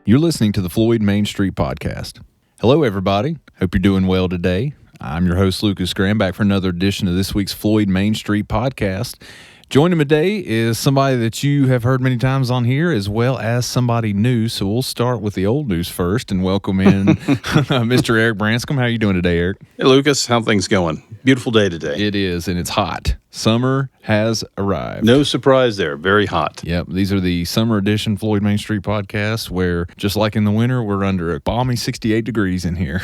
You're listening to the Floyd Main Street Podcast. Hello, everybody. Hope you're doing well today. I'm your host, Lucas Graham, back for another edition of this week's Floyd Main Street Podcast. Joining me today is somebody that you have heard many times on here, as well as somebody new. So we'll start with the old news first and welcome in Mr. Eric Branscombe. How are you doing today, Eric? Hey, Lucas. How things going? Beautiful day today. It is, and it's hot. Summer has arrived. No surprise there. Very hot. Yep. These are the summer edition Floyd Main Street podcast where, just like in the winter, we're under a balmy 68 degrees in here.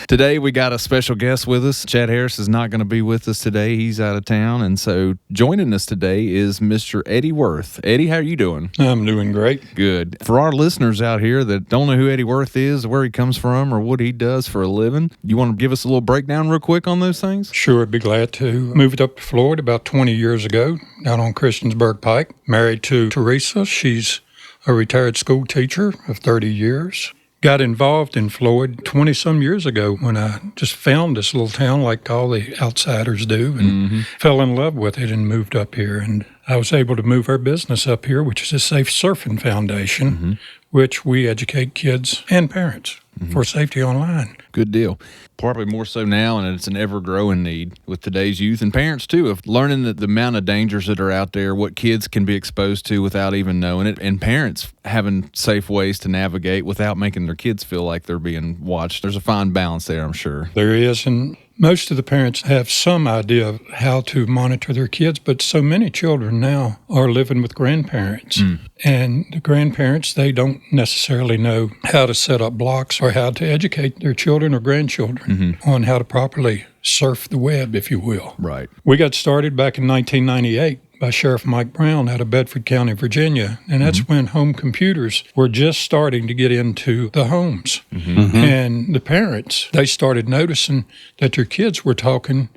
Today, we got a special guest with us. Chad Harris is not going to be with us today. He's out of town. And so joining us today is Mr. Eddy Worth. Eddy, how are you doing? I'm doing great. Good. For our listeners out here that don't know who Eddy Worth is, where he comes from, or what he does for a living, you want to give us a little breakdown real quick on those things? Sure, I'd be glad to. Moved up to Floyd about 20 years ago, out on Christiansburg Pike. Married to Teresa. She's a retired school teacher of 30 years. Got involved in Floyd 20-some years ago when I just found this little town like all the outsiders do and fell in love with it and moved up here. And I was able to move our business up here, which is a Safe Surfing Foundation, which we educate kids and parents for safety online. Good deal. Probably more so now, and it's an ever-growing need with today's youth and parents, too, of learning the amount of dangers that are out there, what kids can be exposed to without even knowing it, and parents having safe ways to navigate without making their kids feel like they're being watched. There's a fine balance there, I'm sure. There is, and most of the parents have some idea of how to monitor their kids, but so many children now are living with grandparents. And the grandparents, they don't necessarily know how to set up blocks or how to educate their children or grandchildren on how to properly surf the web, if you will. Right. We got started back in 1998 by Sheriff Mike Brown out of Bedford County, Virginia. And that's when home computers were just starting to get into the homes. And the parents, they started noticing that their kids were talking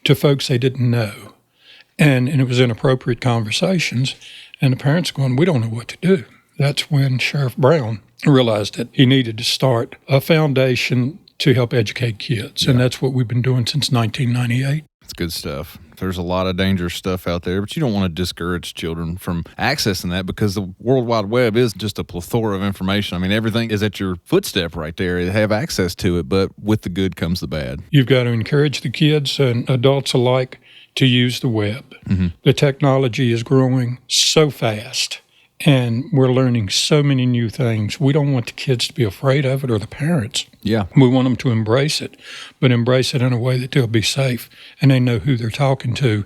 to folks they didn't know. And it was inappropriate conversations. And the parents going, we don't know what to do. That's when Sheriff Brown realized that he needed to start a foundation to help educate kids. And that's what we've been doing since 1998. It's good stuff. There's a lot of dangerous stuff out there, but you don't want to discourage children from accessing that because the World Wide Web is just a plethora of information. I mean, everything is at your footstep right there. They have access to it, but with the good comes the bad. You've got to encourage the kids and adults alike to use the web. The technology is growing so fast, and we're learning so many new things. We don't want the kids to be afraid of it, or the parents. Yeah. We want them to embrace it, but embrace it in a way that they'll be safe and they know who they're talking to.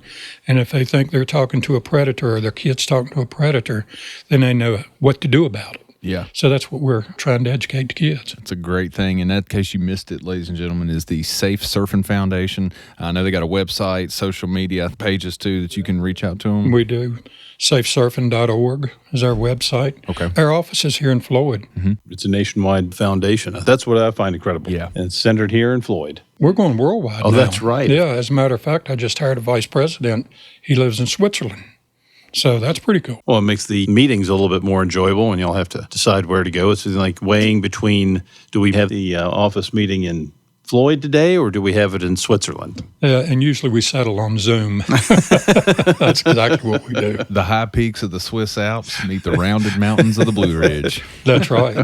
And if they think they're talking to a predator or their kid's talking to a predator, then they know what to do about it. Yeah. So that's what we're trying to educate the kids. It's a great thing. In that case, you missed it, ladies and gentlemen, is the Safe Surfing Foundation. I know they got a website, social media pages, too, that you can reach out to them. We do. SafeSurfing.org is our website. Okay. Our office is here in Floyd. It's a nationwide foundation. That's what I find incredible. Yeah. And it's centered here in Floyd. We're going worldwide now. That's right. Yeah, as a matter of fact, I just hired a vice president. He lives in Switzerland. So that's pretty cool. Well, it makes the meetings a little bit more enjoyable, and you'll have to decide where to go. It's like weighing between, do we have the office meeting in Floyd today, or do we have it in Switzerland? And usually we settle on Zoom. That's exactly what we do. The high peaks of the Swiss Alps meet the rounded mountains of the Blue Ridge. That's right.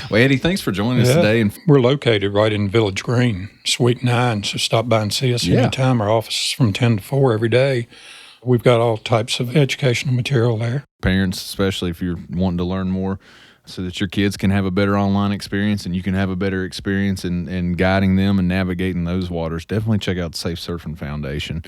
Well, Eddy, thanks for joining us today. And we're located right in Village Green, Suite 9, so stop by and see us anytime. Our office is from 10 to 4 every day. We've got all types of educational material there. Parents, especially if you're wanting to learn more, so that your kids can have a better online experience and you can have a better experience in guiding them and navigating those waters, definitely check out the Safe Surfing Foundation.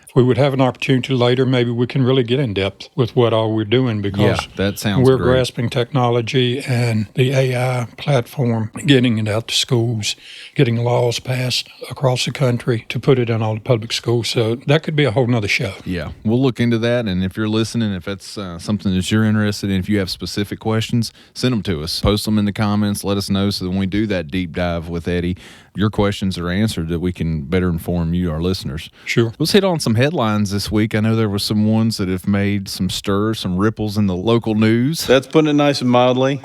If we would have an opportunity later, maybe we can really get in depth with what all we're doing, because that sounds we're great. grasping technology and the AI platform, getting it out to schools, getting laws passed across the country to put it in all the public schools. So that could be a whole nother show. Yeah, we'll look into that. And if you're listening, if that's something that you're interested in, if you have specific questions, send them to us. Post them in the comments. Let us know so that when we do that deep dive with Eddy, your questions are answered, that we can better inform you, our listeners. Sure. Let's hit on some headlines this week. I know there were some ones that have made some stir, some ripples in the local news. That's putting it nice and mildly.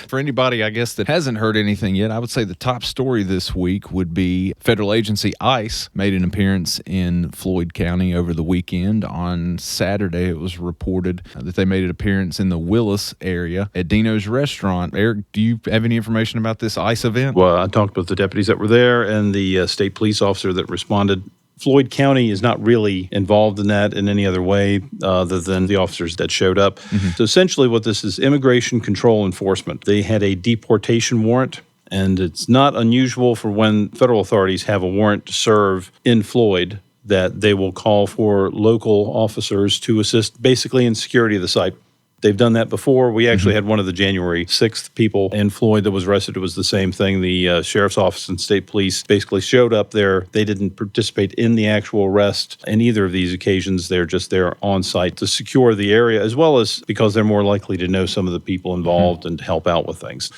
For anybody, I guess, that hasn't heard anything yet, I would say the top story this week would be federal agency ICE made an appearance in Floyd County over the weekend. On Saturday, it was reported that they made an appearance in the Willis area at Dino's restaurant. Eric, do you have any information about this ICE event? Well, I talked with the deputies that were there and the state police officer that responded. Floyd County is not really involved in that in any other way other than the officers that showed up. So essentially what this is, immigration control enforcement. They had a deportation warrant, and it's not unusual for when federal authorities have a warrant to serve in Floyd that they will call for local officers to assist basically in security of the site. They've done that before. We actually had one of the January 6th people in Floyd that was arrested. It was the same thing. The sheriff's office and state police basically showed up there. They didn't participate in the actual arrest in either of these occasions. They're just there on site to secure the area, as well as because they're more likely to know some of the people involved and to help out with things.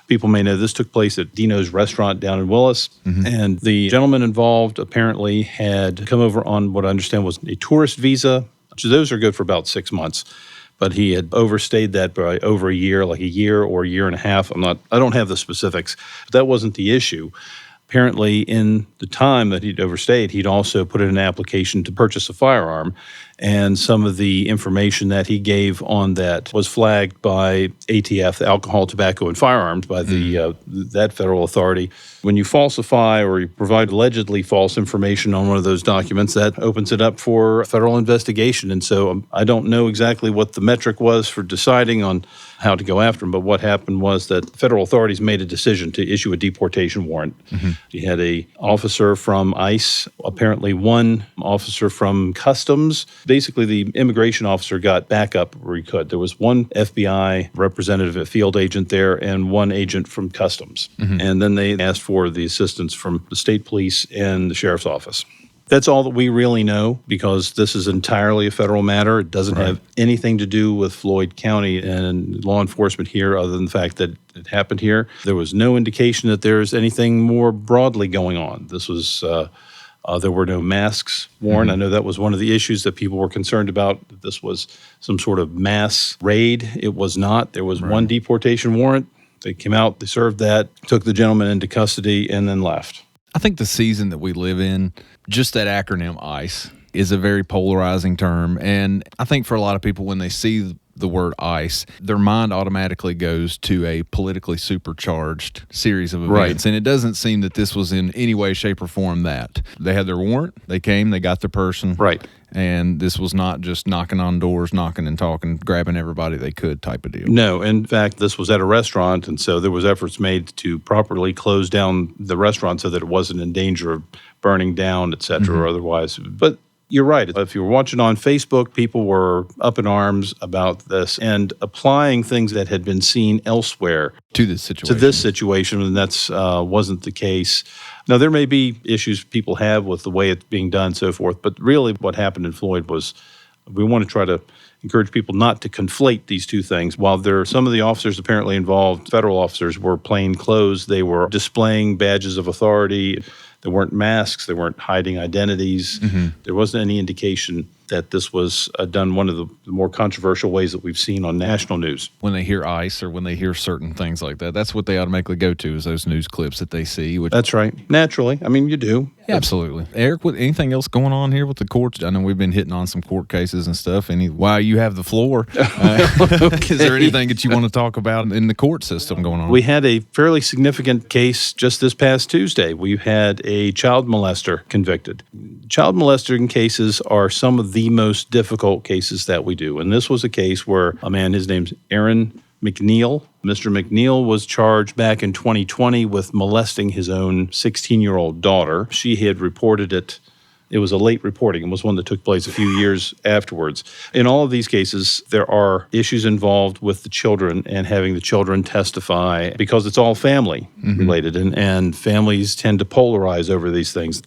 People may know this took place at Dino's restaurant down in Willis, and the gentleman involved apparently had come over on what I understand was a tourist visa. So those are good for about 6 months. But he had overstayed that by over a year, like a year or a year and a half. I don't have the specifics, but that wasn't the issue. Apparently, in the time that he'd overstayed, he'd also put in an application to purchase a firearm, and some of the information that he gave on that was flagged by ATF, the Alcohol, Tobacco, and Firearms, by that federal authority. When you falsify or you provide allegedly false information on one of those documents, that opens it up for federal investigation. And so I don't know exactly what the metric was for deciding on how to go after him, but what happened was that federal authorities made a decision to issue a deportation warrant. You had an officer from ICE, apparently one officer from Customs. Basically, the immigration officer got backup where he could. There was one FBI representative, a field agent there, and one agent from Customs. And then they asked for the assistance from the state police and the sheriff's office. That's all that we really know because this is entirely a federal matter. It doesn't have anything to do with Floyd County and law enforcement here other than the fact that it happened here. There was no indication that there's anything more broadly going on. This was, there were no masks worn. I know that was one of the issues that people were concerned about, that this was some sort of mass raid. It was not. There was one deportation warrant. They came out, they served that, took the gentleman into custody, and then left. I think the season that we live in, just that acronym ICE, is a very polarizing term. And I think for a lot of people, when they see the word ICE, their mind automatically goes to a politically supercharged series of events. And it doesn't seem that this was in any way, shape, or form that. They had their warrant, they came, they got their person. And this was not just knocking on doors, knocking and talking, grabbing everybody they could type of deal. No, in fact, this was at a restaurant, and so there was efforts made to properly close down the restaurant so that it wasn't in danger of burning down, et cetera, or otherwise. But you're right. If you were watching on Facebook, people were up in arms about this and applying things that had been seen elsewhere to this situation, and that's wasn't the case. Now, there may be issues people have with the way it's being done and so forth, but really what happened in Floyd was we want to try to encourage people not to conflate these two things. While some of the officers apparently involved, federal officers, were plain clothes, they were displaying badges of authority. There weren't masks. They weren't hiding identities. There wasn't any indication that this was done one of the more controversial ways that we've seen on national news. When they hear ICE or when they hear certain things like that, that's what they automatically go to, is those news clips that they see. That's right. Naturally. I mean, you do. Absolutely. Eric, anything else going on here with the courts? I know we've been hitting on some court cases and stuff. While you have the floor, is there anything that you want to talk about in the court system going on? We had a fairly significant case just this past Tuesday. We had a child molester convicted. Child molesting cases are some of the most difficult cases that we do. And this was a case where a man, his name's Aaron McNeil. Mr. McNeil was charged back in 2020 with molesting his own 16-year-old daughter. She had reported it. It was a late reporting. It was one that took place a few years afterwards. In all of these cases, there are issues involved with the children and having the children testify because it's all family related, and families tend to polarize over these things.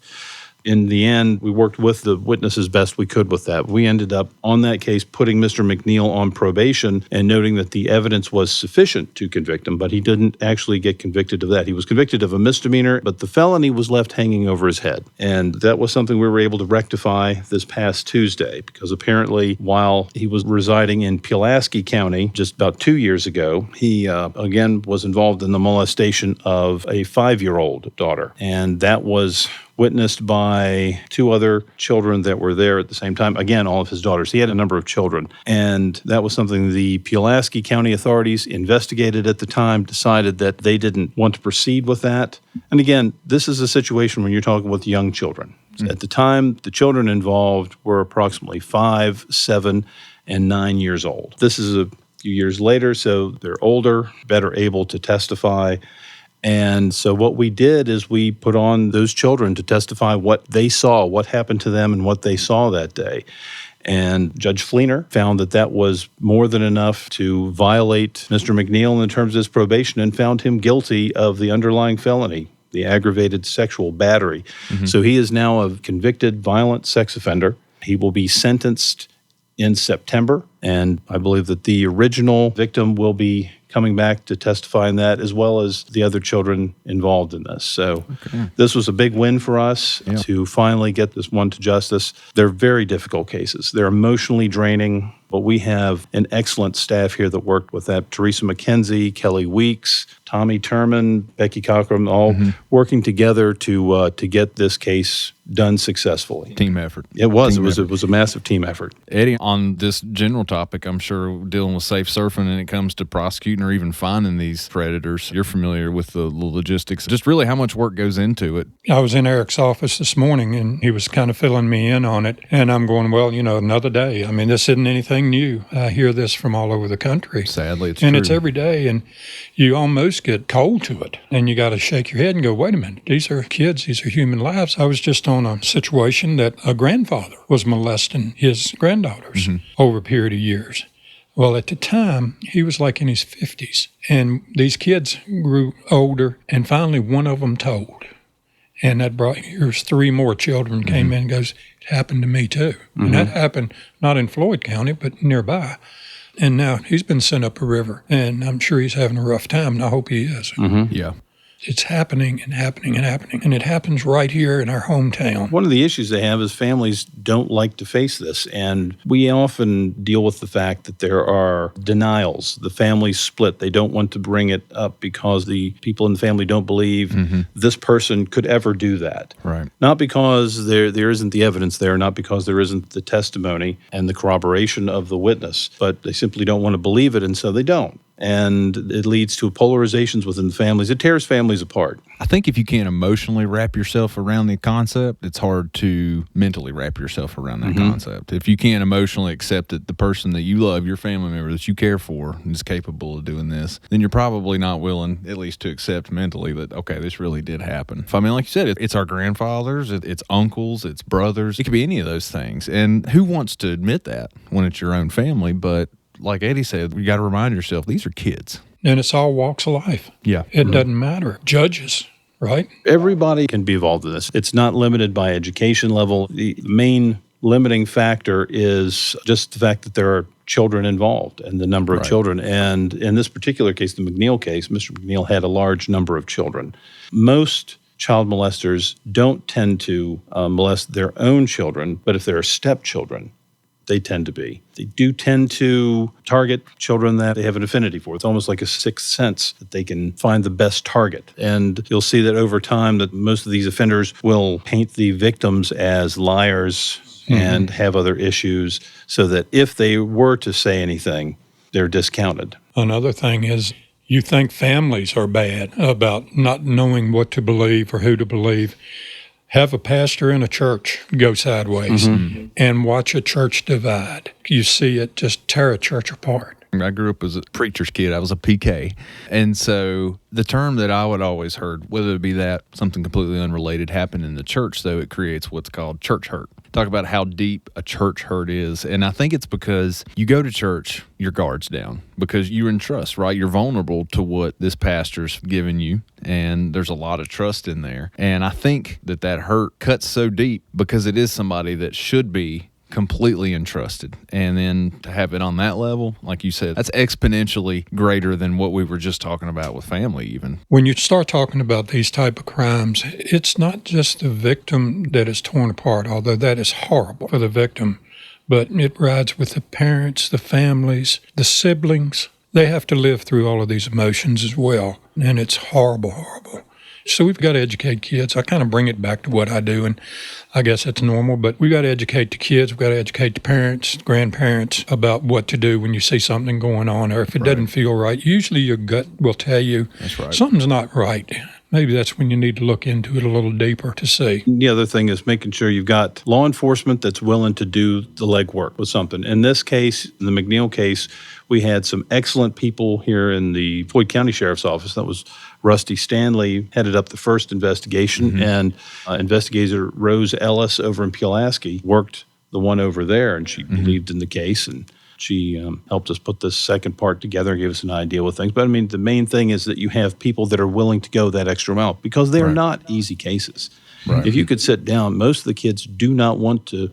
In the end, we worked with the witness as best we could with that. We ended up on that case putting Mr. McNeil on probation and noting that the evidence was sufficient to convict him, but he didn't actually get convicted of that. He was convicted of a misdemeanor, but the felony was left hanging over his head. And that was something we were able to rectify this past Tuesday, because apparently while he was residing in Pulaski County just about 2 years ago, he again was involved in the molestation of a 5-year-old daughter. And that was witnessed by 2 other children that were there at the same time. Again, all of his daughters. He had a number of children. And that was something the Pulaski County authorities investigated at the time, decided that they didn't want to proceed with that. And again, this is a situation when you're talking with young children. At the time, the children involved were approximately 5, 7, and 9 years old. This is a few years later, so they're older, better able to testify. And so what we did is we put on those children to testify what they saw, what happened to them, and what they saw that day. And Judge Fleener found that that was more than enough to violate Mr. McNeil in terms of his probation and found him guilty of the underlying felony, the aggravated sexual battery. So he is now a convicted violent sex offender. He will be sentenced in September, and I believe that the original victim will be coming back to testify in that, as well as the other children involved in this. So this was a big win for us to finally get this one to justice. They're very difficult cases. They're emotionally draining, but we have an excellent staff here that worked with that. Teresa McKenzie, Kelly Weeks, Tommy Turman, Becky Cochran, all working together to get this case done successfully. Team effort. It was. It was a massive team effort. Eddie, on this general topic, I'm sure dealing with safe surfing when it comes to prosecuting or even finding these predators, you're familiar with the logistics, just really how much work goes into it. I was in Eric's office this morning, and he was kind of filling me in on it. And I'm going, well, another day. I mean, this isn't anything new. I hear this from all over the country. Sadly, it's and true. It's every day, and you almost get cold to it. And you got to shake your head and go, wait a minute, these are kids, these are human lives. I was just on a situation that a grandfather was molesting his granddaughters over a period of years. Well, at the time, he was like in his 50s, and these kids grew older, and finally one of them told. And that brought, here's 3 more children came in and goes, it happened to me too. And that happened not in Floyd County, but nearby. And now he's been sent up a river, and I'm sure he's having a rough time, and I hope he is. Yeah. It's happening and happening and happening, and it happens right here in our hometown. One of the issues they have is families don't like to face this, and we often deal with the fact that there are denials. The families split. They don't want to bring it up because the people in the family don't believe this person could ever do that. Right. Not because there isn't the evidence there, not because there isn't the testimony and the corroboration of the witness, but they simply don't want to believe it, and so they don't. And it leads to polarizations within the families. It tears families apart. I think if you can't emotionally wrap yourself around the concept, it's hard to mentally wrap yourself around that concept. If you can't emotionally accept that the person that you love, your family member that you care for, is capable of doing this, then you're probably not willing, at least to accept mentally, that, okay, this really did happen. I mean, like you said, it's our grandfathers, it's uncles, it's brothers. It could be any of those things. And who wants to admit that when it's your own family? But like Eddie said, you got to remind yourself, these are kids. And it's all walks of life. Yeah. It doesn't matter. Judges, right? Everybody can be involved in this. It's not limited by education level. The main limiting factor is just the fact that there are children involved and the number of children. And in this particular case, the McNeil case, Mr. McNeil had a large number of children. Most child molesters don't tend to molest their own children, but if there are stepchildren, they tend to be. They do tend to target children that they have an affinity for. It's almost like a sixth sense that they can find the best target. And you'll see that over time that most of these offenders will paint the victims as liars and have other issues so that if they were to say anything, they're discounted. Another thing is you think families are bad about not knowing what to believe or who to believe. Have a pastor in a church go sideways and watch a church divide. You see it just tear a church apart. I grew up as a preacher's kid. I was a PK. And so the term that I would always heard, whether it be that something completely unrelated happened in the church, though, it creates what's called church hurt. Talk about how deep a church hurt is. And I think it's because you go to church, your guard's down, because you're in trust, right? You're vulnerable to what this pastor's given you, and there's a lot of trust in there. And I think that hurt cuts so deep because it is somebody that should be completely entrusted. And then to have it on that level, like you said, that's exponentially greater than what we were just talking about with family even. When you start talking about these type of crimes, it's not just the victim that is torn apart, although that is horrible for the victim, but it rides with the parents, the families, the siblings. They have to live through all of these emotions as well, and it's horrible, horrible. So we've got to educate kids. I kind of bring it back to what I do, and I guess it's normal, but we've got to educate the kids. We've got to educate the parents, grandparents about what to do when you see something going on, or if it doesn't feel right. Usually your gut will tell you something's not right. Maybe that's when you need to look into it a little deeper to see. The other thing is making sure you've got law enforcement that's willing to do the legwork with something. In this case, in the McNeil case, we had some excellent people here in the Floyd County Sheriff's Office. That was Rusty Stanley, headed up the first investigation, and investigator Rose Ellis over in Pulaski worked the one over there, and she believed in the case, and she helped us put this second part together and gave us an idea with things. But I mean, the main thing is that you have people that are willing to go that extra mile because they are not easy cases. Right. If you could sit down, most of the kids do not want to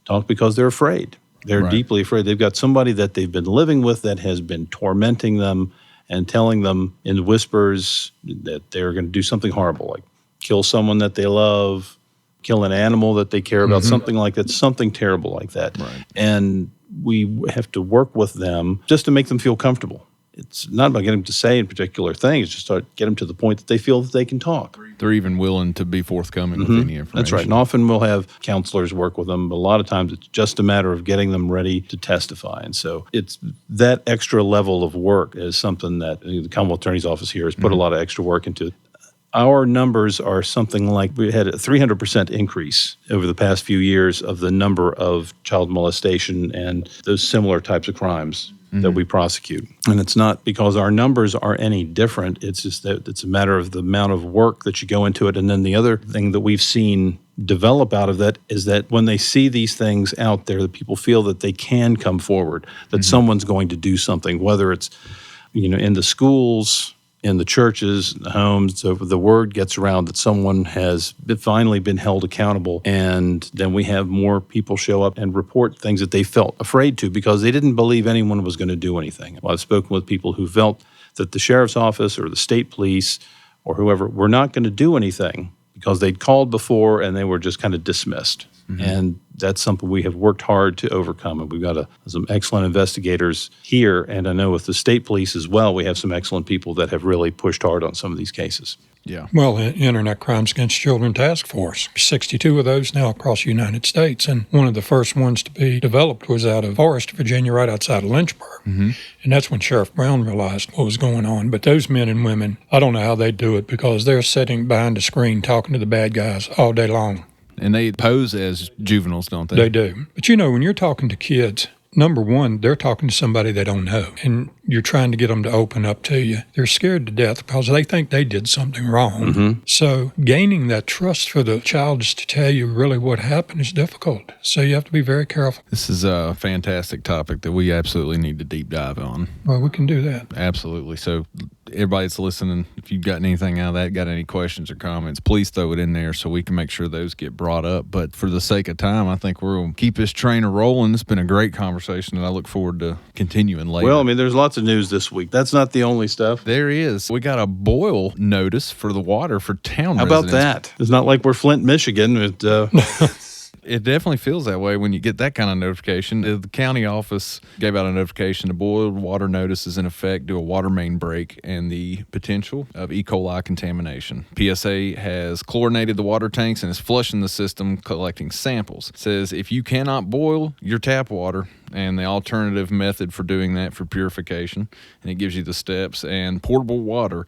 talk because they're afraid. They're deeply afraid. They've got somebody that they've been living with that has been tormenting them and telling them in whispers that they're going to do something horrible, like kill someone that they love, kill an animal that they care about, something like that, something terrible like that. Right. And we have to work with them just to make them feel comfortable. It's not about getting them to say a particular thing. It's just to get them to the point that they feel that they can talk. They're even willing to be forthcoming with any information. That's right. And often we'll have counselors work with them, but a lot of times it's just a matter of getting them ready to testify. And so it's that extra level of work is something that the Commonwealth Attorney's Office here has put a lot of extra work into. Our numbers are something like we had a 300% increase over the past few years of the number of child molestation and those similar types of crimes that we prosecute. And it's not because our numbers are any different. It's just that it's a matter of the amount of work that you go into it. And then the other thing that we've seen develop out of that is that when they see these things out there, that people feel that they can come forward, that someone's going to do something, whether it's, in the schools, in the churches, in the homes. So the word gets around that someone has finally been held accountable, and then we have more people show up and report things that they felt afraid to because they didn't believe anyone was going to do anything. Well, I've spoken with people who felt that the sheriff's office or the state police or whoever were not going to do anything because they'd called before and they were just kind of dismissed. And that's something we have worked hard to overcome. And we've got some excellent investigators here. And I know with the state police as well, we have some excellent people that have really pushed hard on some of these cases. Yeah. Well, the Internet Crimes Against Children Task Force, 62 of those now across the United States. And one of the first ones to be developed was out of Forest, Virginia, right outside of Lynchburg. And that's when Sheriff Brown realized what was going on. But those men and women, I don't know how they do it because they're sitting behind a screen talking to the bad guys all day long. And they pose as juveniles, don't they? They do. But when you're talking to kids, number one, they're talking to somebody they don't know. And you're trying to get them to open up to you. They're scared to death because they think they did something wrong. So gaining that trust for the child just to tell you really what happened is difficult. So you have to be very careful. This is a fantastic topic that we absolutely need to deep dive on. Well, we can do that. Absolutely. So everybody that's listening, if you've gotten anything out of that, got any questions or comments, please throw it in there so we can make sure those get brought up. But for the sake of time, I think we're going to keep this trainer rolling. It's been a great conversation, and I look forward to continuing later. Well, I mean, there's lots of news this week. That's not the only stuff. There is. We got a boil notice for the water for town residents. How about that? It's not like we're Flint, Michigan. It definitely feels that way when you get that kind of notification. The county office gave out a notification. The boiled water notice is in effect due to a water main break and the potential of E. coli contamination. PSA has chlorinated the water tanks and is flushing the system, collecting samples. It says if you cannot boil your tap water, and the alternative method for doing that for purification, and it gives you the steps, and portable water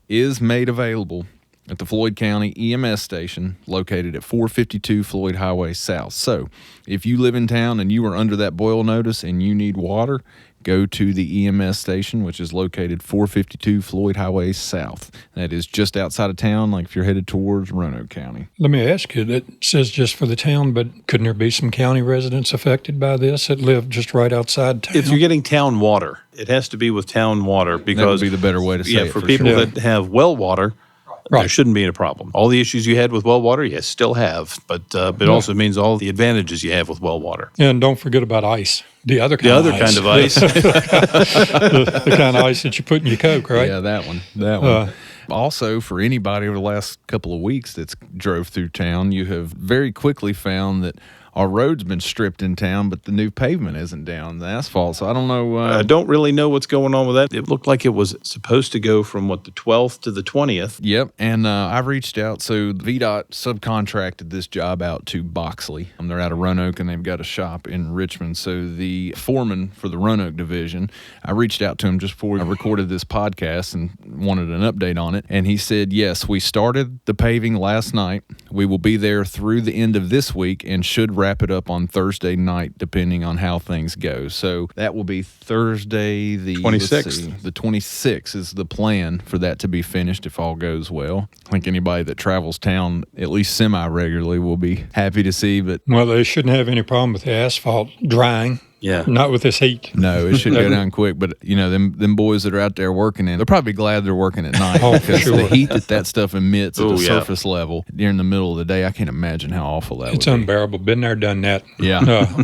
is made available at the Floyd County EMS station located at 452 Floyd Highway South. So if you live in town and you are under that boil notice and you need water, go to the EMS station, which is located 452 Floyd Highway South. That is just outside of town, like if you're headed towards Roanoke County. Let me ask you, that says just for the town, but couldn't there be some county residents affected by this that live just right outside town? If you're getting town water, it has to be with town water because That would be the better way to say it. for people sure. that have well water, there shouldn't be a problem. All the issues you had with well water, you still have, but it also means all the advantages you have with well water. And don't forget about ice. The other kind of ice. the kind of ice that you put in your Coke, right? Yeah, that one. Also, for anybody over the last couple of weeks that's drove through town, you have very quickly found that our road's been stripped in town, but the new pavement isn't down, the asphalt. So I don't know. I don't really know what's going on with that. It looked like it was supposed to go from, the 12th to the 20th. Yep, and I reached out. So VDOT subcontracted this job out to Boxley. They're out of Roanoke, and they've got a shop in Richmond. So the foreman for the Roanoke division, I reached out to him just before I recorded this podcast and wanted an update on it. And he said, yes, we started the paving last night. We will be there through the end of this week and should wrap it up on Thursday night, depending on how things go. So that will be Thursday the 26th. The 26th is the plan for that to be finished if all goes well. I think anybody that travels town at least semi-regularly will be happy to see. But Well, they shouldn't have any problem with the asphalt drying. Yeah. Not with this heat. no, it should go down quick. But, them boys that are out there working they're probably glad they're working at night Oh, for because sure. the heat that stuff emits at Oh, the yeah. surface level during the middle of the day, I can't imagine how awful that It's would be. unbearable. Been there, done that. Yeah.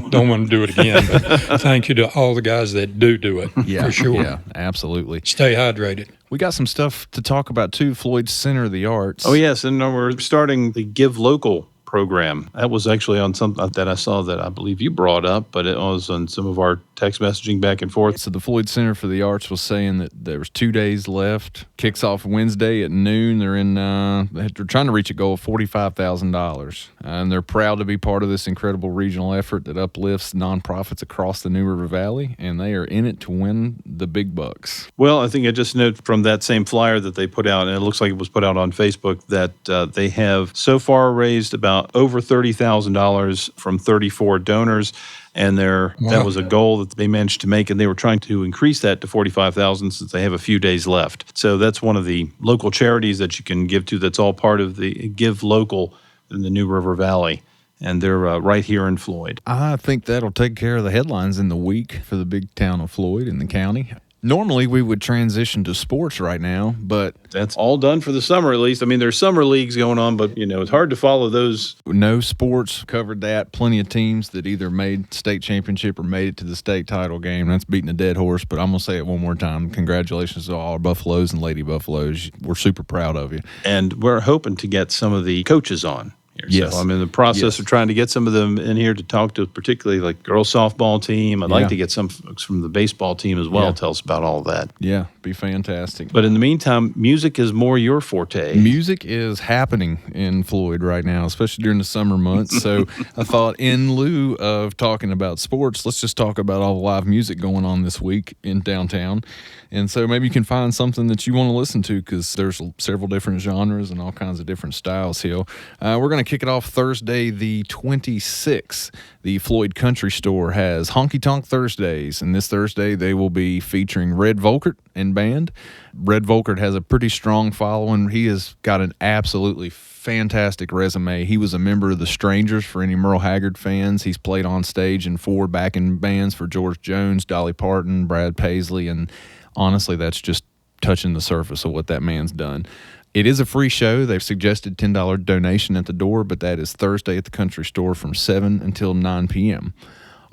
Don't want to do it again. But thank you to all the guys that do it, Yeah, for sure. Yeah, absolutely. Stay hydrated. We got some stuff to talk about, too. Floyd's Center of the Arts. Oh, yes, and we're starting the GiveLocal program. That was actually on something that I saw that I believe you brought up, but it was on some of our text messaging back and forth. So the Floyd Center for the Arts was saying that there was 2 days left. Kicks off Wednesday at noon. They're trying to reach a goal of $45,000. And they're proud to be part of this incredible regional effort that uplifts nonprofits across the New River Valley, and they are in it to win the big bucks. Well, I think I just noted from that same flyer that they put out, and it looks like it was put out on Facebook, that they have so far raised about over $30,000 from 34 donors. And that was a goal that they managed to make, and they were trying to increase that to $45,000 since they have a few days left. So that's one of the local charities that you can give to. That's all part of the GiveLocal in the New River Valley, and they're right here in Floyd. I think that'll take care of the headlines in the week for the big town of Floyd and the county. Normally, we would transition to sports right now, but That's all done for the summer, at least. I mean, there's summer leagues going on, but, it's hard to follow those. no sports covered that. Plenty of teams that either made state championship or made it to the state title game. That's beating a dead horse, but I'm going to say it one more time. Congratulations to all our Buffaloes and Lady Buffaloes. We're super proud of you. And we're hoping to get some of the coaches on here. Yes. So I'm in the process of trying to get some of them in here to talk to, particularly like girls softball team. I'd Yeah. like to get some folks from the baseball team as well. Yeah. Tell us about all of that. Yeah, be fantastic. But in the meantime, music is more your forte. Music is happening in Floyd right now, especially during the summer months. So I thought in lieu of talking about sports, let's just talk about all the live music going on this week in downtown. And so maybe you can find something that you want to listen to because there's several different genres and all kinds of different styles here. We're going to kick it off Thursday the 26th. The Floyd Country Store has Honky Tonk Thursdays, and this Thursday they will be featuring Red Volkert and band. Red Volkert has a pretty strong following. He has got an absolutely fantastic resume. He was a member of the Strangers for any Merle Haggard fans. He's played on stage in 4 backing bands for George Jones, Dolly Parton, Brad Paisley, and honestly, that's just touching the surface of what that man's done. It is a free show. They've suggested $10 donation at the door, but that is Thursday at the Country Store from 7 until 9 p.m.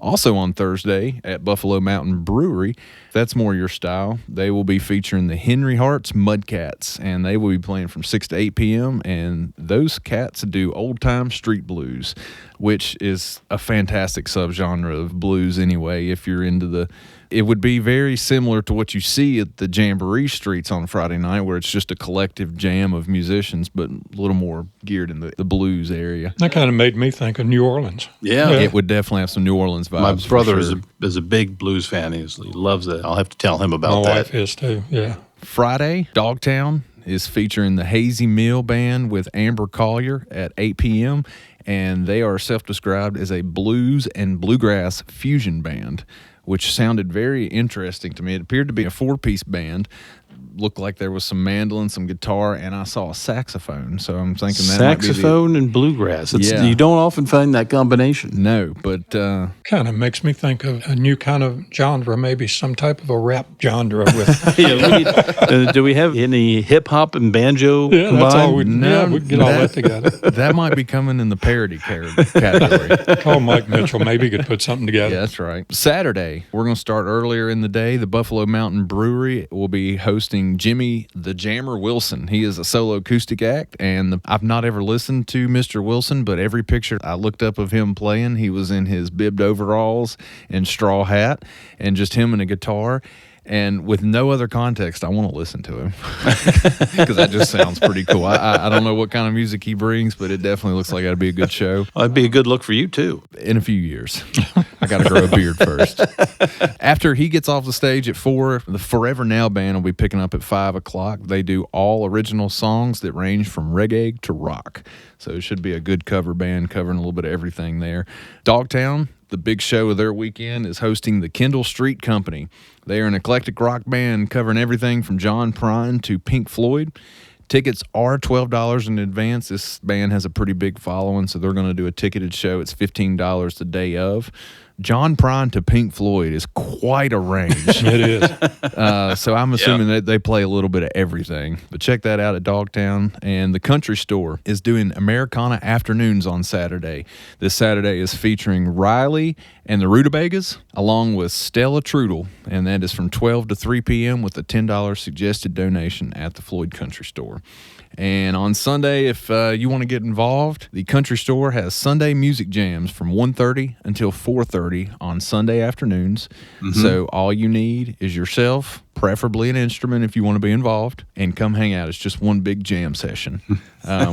Also on Thursday at Buffalo Mountain Brewery, if that's more your style, they will be featuring the Henry Hart's Mudcats, and they will be playing from 6 to 8 p.m., and those cats do old-time street blues, which is a fantastic subgenre of blues anyway, if you're into it would be very similar to what you see at the Jamboree Streets on Friday night, where it's just a collective jam of musicians, but a little more geared in the blues area. That kind of made me think of New Orleans. Yeah. It would definitely have some New Orleans vibes. My brother for sure. is a big blues fan. He loves it. I'll have to tell him about My that. wife is too, yeah. Friday, Dogtown is featuring the Hazy Mill Band with Amber Collier at 8 p.m., and they are self-described as a blues and bluegrass fusion band, which sounded very interesting to me. It appeared to be a 4-piece band. Looked like there was some mandolin, some guitar, and I saw a saxophone. So I'm thinking that saxophone and bluegrass. Yeah. You don't often find that combination. No, but Kind of makes me think of a new kind of genre, maybe some type of a rap genre with. Do we have any hip hop and banjo Yeah, combined? that's all we No, we get all that together. that might be coming in the parody category. Call Mike Mitchell. Maybe he could put something together. Yeah, that's right. Saturday, we're going to start earlier in the day. The Buffalo Mountain Brewery will be hosting Jimmy the Jammer Wilson. He is a solo acoustic act, and I've not ever listened to Mr. Wilson, but every picture I looked up of him playing, he was in his bibbed overalls and straw hat, and just him and a guitar. And with no other context, I want to listen to him because that just sounds pretty cool. I don't know what kind of music he brings, but it definitely looks like that'd be a good show. That'd be a good look for you, too. In a few years. I got to grow a beard first. After he gets off the stage at 4, the Forever Now band will be picking up at 5 o'clock. They do all original songs that range from reggae to rock. So it should be a good cover band covering a little bit of everything there. Dogtown, the big show of their weekend, is hosting the Kendall Street Company. They are an eclectic rock band covering everything from John Prine to Pink Floyd. Tickets are $12 in advance. This band has a pretty big following, so they're going to do a ticketed show. It's $15 the day of. John Prine to Pink Floyd is quite a range. It is. So I'm assuming that they play a little bit of everything. But check that out at Dogtown. And the Country Store is doing Americana Afternoons on Saturday. This Saturday is featuring Riley and the Rutabagas, along with Stella Trudel. And that is from 12 to 3 p.m. with a $10 suggested donation at the Floyd Country Store. And on Sunday, if you want to get involved, the Country Store has Sunday music jams from 1:30 until 4:30 on Sunday afternoons. Mm-hmm. So all you need is yourself, preferably an instrument if you want to be involved, and come hang out. It's just one big jam session,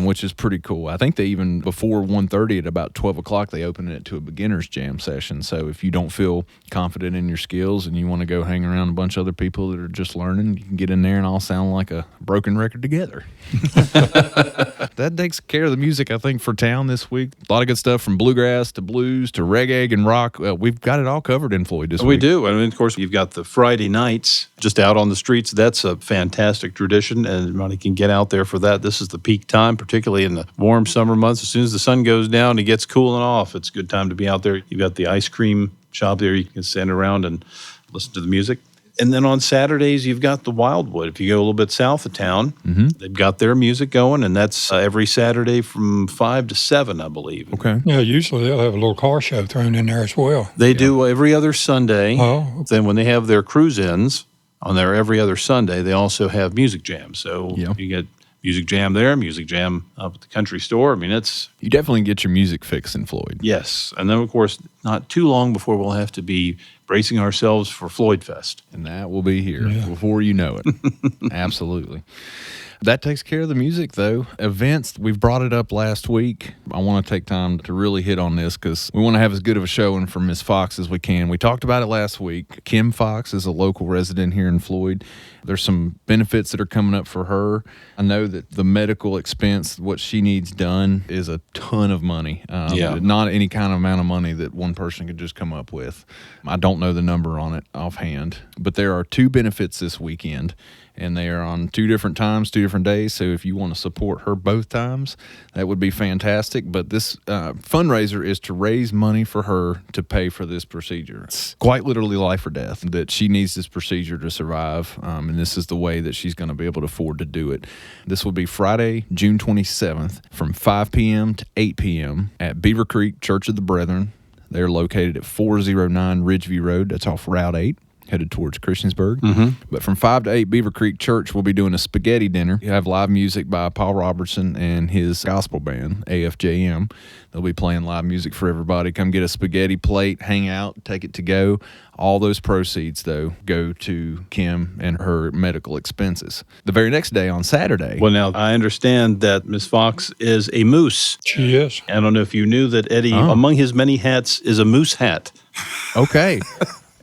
which is pretty cool. I think they even, before 1:30 at about 12 o'clock, they open it to a beginner's jam session. So if you don't feel confident in your skills and you want to go hang around a bunch of other people that are just learning, you can get in there and all sound like a broken record together. That takes care of the music, I think, for town this week. A lot of good stuff from bluegrass to blues to reggae and rock. We've got it all covered in Floyd this week. We do. I mean, of course, you've got the Friday nights just out on the streets. That's a fantastic tradition, and everybody can get out there for that. This is the peak time, particularly in the warm summer months. As soon as the sun goes down, it gets cooling off. It's a good time to be out there. You've got the ice cream shop there. You can stand around and listen to the music. And then on Saturdays, you've got the Wildwood. If you go a little bit south of town, they've got their music going, and that's every Saturday from 5 to 7, I believe. Okay. Yeah, usually they'll have a little car show thrown in there as well. They do every other Sunday. Oh. Then when they have their cruise-ins on their every other Sunday, they also have music jams. So you get music jam there, music jam up at the Country Store. I mean, you definitely get your music fix in Floyd. Yes. And then, of course, not too long before we'll have to be bracing ourselves for Floyd Fest. And that will be here before you know it. Absolutely. That takes care of the music, though. Events, we've brought it up last week. I want to take time to really hit on this because we want to have as good of a showing for Miss Fox as we can. We talked about it last week. Kim Fox is a local resident here in Floyd. There's some benefits that are coming up for her. I know that the medical expense, what she needs done, is a ton of money. Not any kind of amount of money that one person could just come up with. I don't know the number on it offhand, but there are 2 benefits this weekend. And they are on 2 different times, 2 different days. So if you want to support her both times, that would be fantastic. But this fundraiser is to raise money for her to pay for this procedure. It's quite literally life or death that she needs this procedure to survive. And this is the way that she's going to be able to afford to do it. This will be Friday, June 27th from 5 p.m. to 8 p.m. at Beaver Creek Church of the Brethren. They're located at 409 Ridgeview Road. That's off Route 8. Headed towards Christiansburg. But from 5 to 8, Beaver Creek Church will be doing a spaghetti dinner. You have live music by Paul Robertson and his gospel band, AFJM. They'll be playing live music for everybody. Come get a spaghetti plate, hang out, take it to go. All those proceeds, though, go to Kim and her medical expenses. The very next day, on Saturday. Well, now, I understand that Miss Fox is a moose. She is. I don't know if you knew that Eddie, among his many hats, is a moose hat. Okay.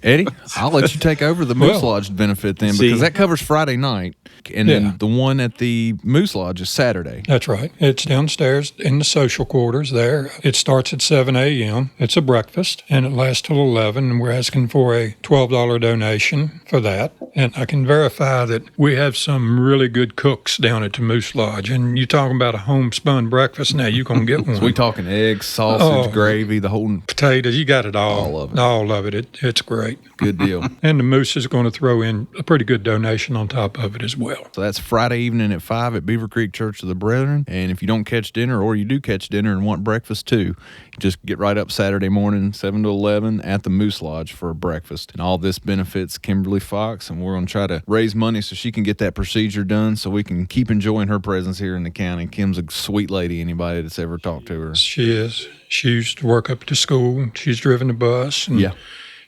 Eddie, I'll let you take over the Moose Lodge benefit then, because that covers Friday night. And then the one at the Moose Lodge is Saturday. That's right. It's downstairs in the social quarters there. It starts at 7 a.m. It's a breakfast, and it lasts till 11, and we're asking for a $12 donation for that. And I can verify that we have some really good cooks down at the Moose Lodge. And you're talking about a homespun breakfast, now you're going to get one. So we talking eggs, sausage, gravy, the whole... Potatoes, you got it all. All of it. All of it. It's great. Good deal. And the Moose is going to throw in a pretty good donation on top of it as well. So that's Friday evening at 5 at Beaver Creek Church of the Brethren. And if you don't catch dinner, or you do catch dinner and want breakfast too, just get right up Saturday morning, 7 to 11 at the Moose Lodge for a breakfast. And all this benefits Kimberly Fox, and we're going to try to raise money so she can get that procedure done so we can keep enjoying her presence here in the county. Kim's a sweet lady, anybody that's ever talked to her. She is. She used to work up at the school. She's driven the bus. And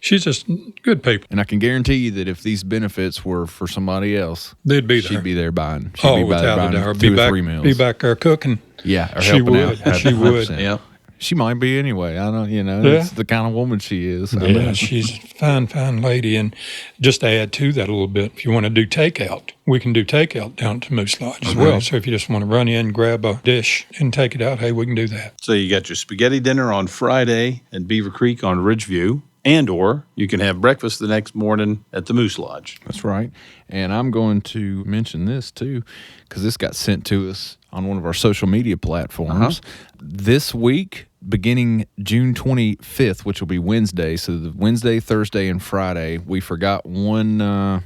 she's just good people. And I can guarantee you that if these benefits were for somebody else, they'd be there. She'd be there buying. She'd be without a doubt. 2 or 3 meals. Be back there cooking. Yeah, or she helping would. out. She would. Yeah. She might be anyway. I don't, it's the kind of woman she is. I mean, she's a fine lady. And just to add to that a little bit, if you want to do takeout, we can do takeout down to Moose Lodge as well. So if you just want to run in, grab a dish, and take it out, hey, we can do that. So you got your spaghetti dinner on Friday at Beaver Creek on Ridgeview, and or you can have breakfast the next morning at the Moose Lodge. That's right. And I'm going to mention this too, because this got sent to us on one of our social media platforms. This week, beginning June 25th, which will be Wednesday, so the Wednesday, Thursday, and Friday, we forgot one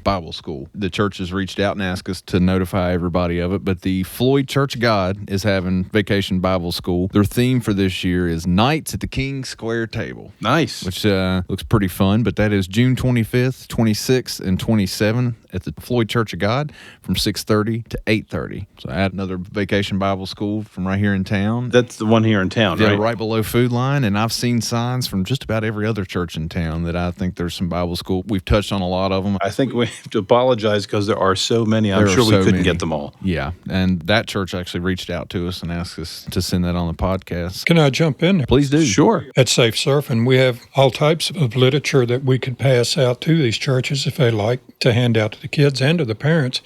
Bible school. The church has reached out and asked us to notify everybody of it, but the Floyd Church of God is having Vacation Bible School. Their theme for this year is Nights at the King Square Table. Nice. Which looks pretty fun, but that is June 25th, 26th, and 27th at the Floyd Church of God from 6:30 to 8:30. So add another Vacation Bible School from right here in town. That's the one here in town, right? Yeah, right below Food Line, and I've seen signs from just about every other church in town that I think there's some Bible school. We've touched on a lot of them. I think we have to apologize because there are so many. I'm sure we couldn't get them all. Yeah, and that church actually reached out to us and asked us to send that on the podcast. Can I jump in there? Please do. Sure. At Safe Surfing, we have all types of literature that we could pass out to these churches if they like to hand out to the kids and to the parents.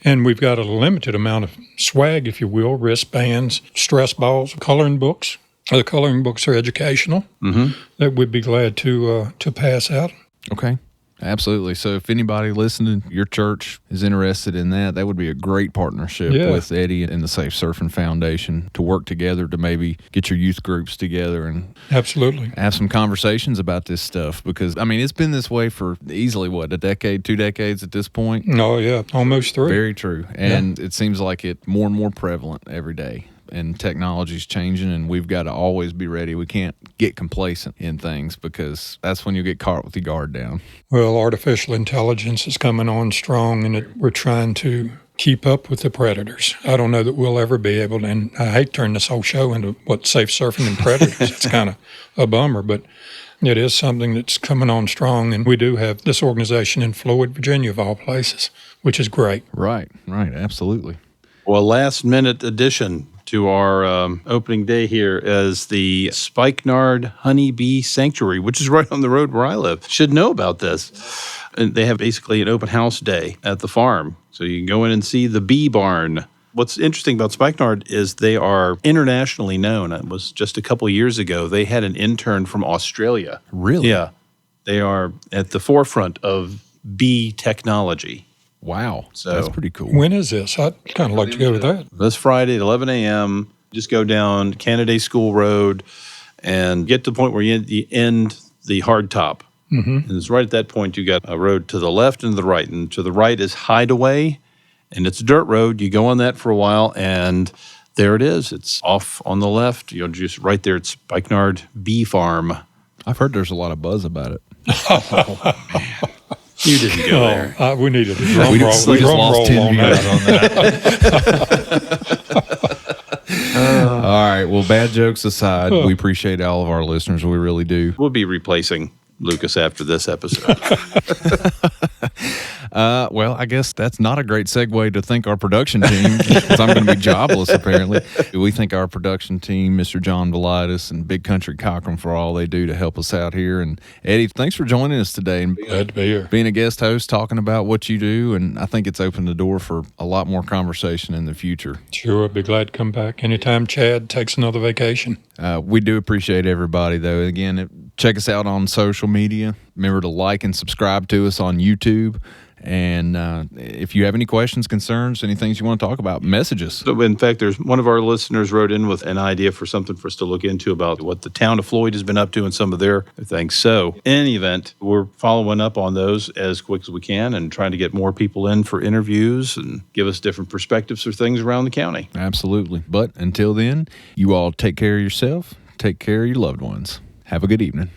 And we've got a limited amount of swag, if you will, wristbands, stress balls, coloring books. The coloring books are educational that we'd be glad to pass out. Okay. Absolutely. So if anybody listening, your church is interested in that, that would be a great partnership with Eddy and the Safe Surfing Foundation to work together to maybe get your youth groups together and absolutely have some conversations about this stuff. Because, I mean, it's been this way for easily, a decade, 2 decades at this point? Oh, yeah, almost 3. Very true. And it seems like it more and more prevalent every day. And technology's changing, and we've got to always be ready. We can't get complacent in things because that's when you get caught with your guard down. Well, artificial intelligence is coming on strong, and we're trying to keep up with the predators. I don't know that we'll ever be able to, and I hate to turn this whole show into safe surfing and predators. It's kind of a bummer, but it is something that's coming on strong, and we do have this organization in Floyd, Virginia, of all places, which is great. Right, absolutely. Well, last-minute addition to our opening day here is the Spikenard Honeybee Sanctuary, which is right on the road where I live. Should know about this. And they have basically an open house day at the farm. So you can go in and see the bee barn. What's interesting about Spikenard is they are internationally known. It was just a couple of years ago. They had an intern from Australia. Really? Yeah. They are at the forefront of bee technology. Wow. So that's pretty cool. When is this? I'd kind of like to go to that. This Friday at 11 a.m., just go down Canada School Road and get to the point where you end the hard top. And it's right at that point you got a road to the left and the right. And to the right is Hideaway, and it's a dirt road. You go on that for a while, and there it is. It's off on the left. You're just right there at Spikenard Bee Farm. I've heard there's a lot of buzz about it. Oh, man. You didn't go there. We needed a drum roll. We just lost 10 viewers on that. All right. Well, bad jokes aside, we appreciate all of our listeners. We really do. We'll be replacing Lucas, after this episode. Well, I guess that's not a great segue to thank our production team, because I'm going to be jobless, apparently. We thank our production team, Mr. John Velitis and Big Country Cochran, for all they do to help us out here. And Eddie, thanks for joining us today and Glad to be here. being a guest host, talking about what you do. And I think it's opened the door for a lot more conversation in the future. Sure, I'd be glad to come back anytime Chad takes another vacation. We do appreciate everybody, though. Again, check us out on social media. Remember to like and subscribe to us on YouTube. And if you have any questions, concerns, any things you want to talk about, message us. So, in fact, there's one of our listeners wrote in with an idea for something for us to look into about what the town of Floyd has been up to and some of their things. So, in any event, we're following up on those as quick as we can and trying to get more people in for interviews and give us different perspectives for things around the county. Absolutely. But until then, you all take care of yourself, take care of your loved ones. Have a good evening.